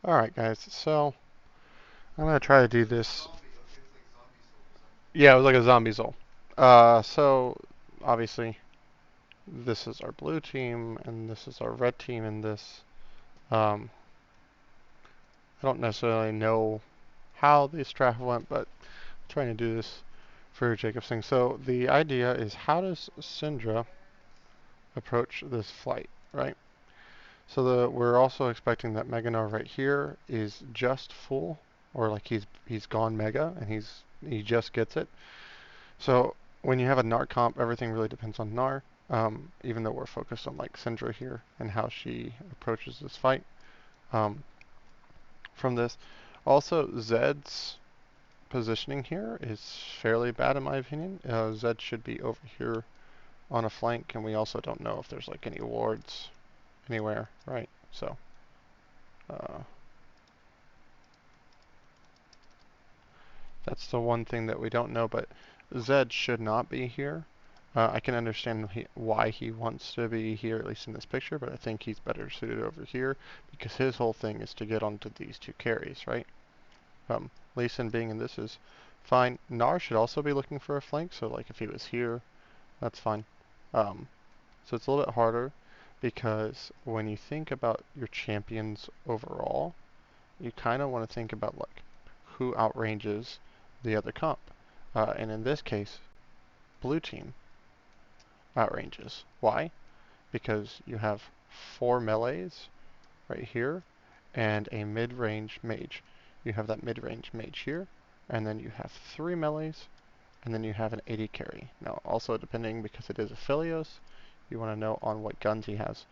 Alright guys, so I'm gonna try to do this. Yeah, it was like a zombie soul. So obviously this is our blue team and this is our red team in this. Um, I don't necessarily know how this draft went, but I'm trying to do this for Jacob's thing. So the idea is, how does Syndra approach this fight, right? So we're also expecting that Mega Gnar right here is just full, or like he's gone Mega and he just gets it. So when you have a Gnar comp, everything really depends on Gnar. Even though we're focused on like Syndra here and how she approaches this fight. Um, from this, also Zed's positioning here is fairly bad in my opinion. Zed should be over here on a flank, and we also don't know if there's like any wards anywhere, right? So uh, that's the one thing that we don't know, but Zed should not be here. I can understand why he wants to be here, at least in this picture, but I think he's better suited over here because his whole thing is to get onto these two carries, right? Lee Sin being in this is fine. Gnar should also be looking for a flank, so like if he was here, that's fine. Um, so it's a little bit harder because when you think about your champions overall, you kind of want to think about like who outranges the other comp. And in this case, blue team outranges. Why? Because you have 4 melees right here and a mid-range mage. You have that mid-range mage here, and then you have 3 melees, and then you have an AD carry. Now, also depending, because it is Aphelios, you want to know on what guns he has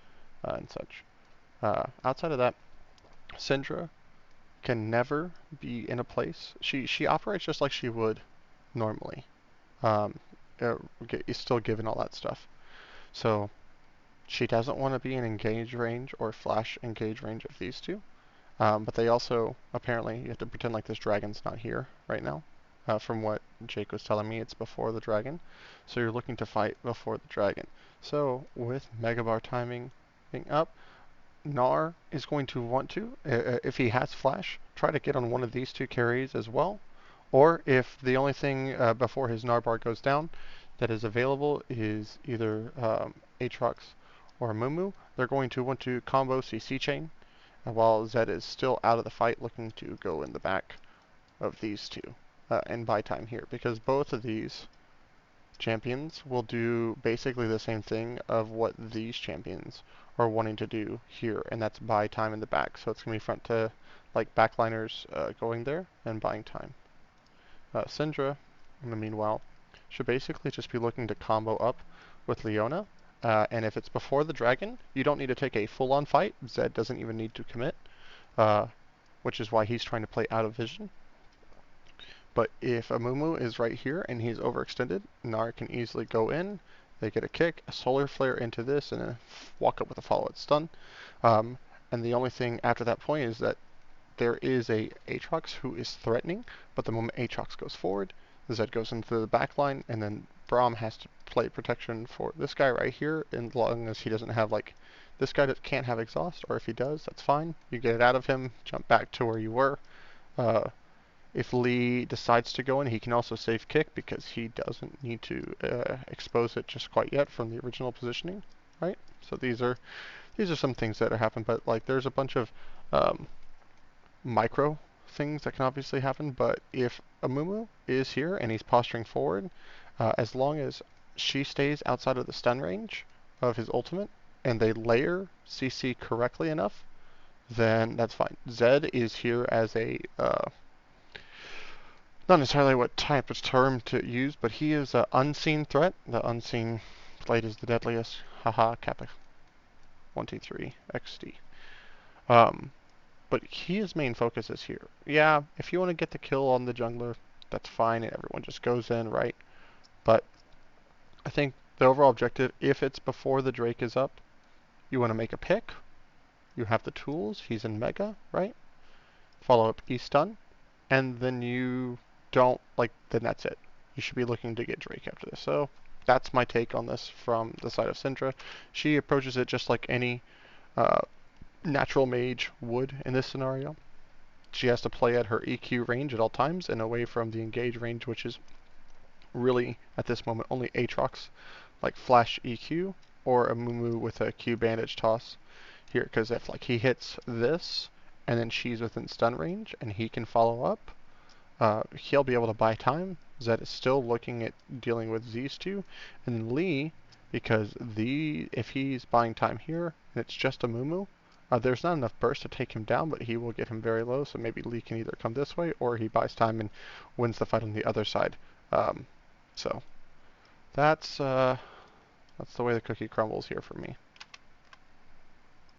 and such. Outside of that, Syndra can never be in a place. She operates just like she would normally. Um, is still given all that stuff. So she doesn't want to be in engage range or flash engage range of these two. But they also, apparently, you have to pretend like this dragon's not here right now. From what Jake was telling me, it's before the dragon. So you're looking to fight before the dragon. So with Megabar timing being up, Gnar is going to want to, if he has flash, try to get on one of these two carries as well. Or if the only thing before his Gnar bar goes down that is available is either Aatrox or Mumu, they're going to want to combo CC chain while Zed is still out of the fight looking to go in the back of these two and buy time here, because both of these champions will do basically the same thing of what these champions are wanting to do here, and that's buy time in the back. So it's going to be front to like backliners going there and buying time. Syndra, in the meanwhile, should basically just be looking to combo up with Leona. And if it's before the dragon, you don't need to take a full-on fight. Zed doesn't even need to commit, uh, which is why he's trying to play out of vision. But if Amumu is right here and he's overextended, Gnar can easily go in. They get a kick, a solar flare into this, and a walk up with a follow-up stun. Um, and the only thing after that point is that there is a Aatrox who is threatening, but the moment Aatrox goes forward, Zed goes into the back line, and then Braum has to play protection for this guy right here, as long as he doesn't have like, this guy that can't have exhaust, or if he does, that's fine. You get it out of him, jump back to where you were. Uh, if Lee decides to go in, he can also save kick because he doesn't need to expose it just quite yet from the original positioning, right? So these are some things that are happening, but like there's a bunch of um, micro things that can obviously happen. But if Amumu is here and he's posturing forward, as long as she stays outside of the stun range of his ultimate and they layer CC correctly enough, then that's fine. Zed is here as a not necessarily what type of term to use, but he is an unseen threat. The unseen blade is the deadliest. Haha, Kappa 123 XD. Um, but his main focus is here. Yeah, if you want to get the kill on the jungler, that's fine, and everyone just goes in, right? But I think the overall objective, if it's before the Drake is up, you want to make a pick. You have the tools. He's in Mega, right? Follow up E-stun, and then you don't, like, then that's it. You should be looking to get Drake after this. So that's my take on this from the side of Syndra. She approaches it just like any uh, natural mage would in this scenario. She has to play at her EQ range at all times and away from the engage range, which is really, at this moment, only Aatrox, like Flash EQ, or a Mumu with a Q Bandage Toss here, because if like he hits this, and then she's within stun range, and he can follow up, he'll be able to buy time. Zed is still looking at dealing with these two, and then Lee, because if he's buying time here, and it's just a Mumu, there's not enough burst to take him down, but he will get him very low, so maybe Lee can either come this way, or he buys time and wins the fight on the other side. So that's the way the cookie crumbles here for me.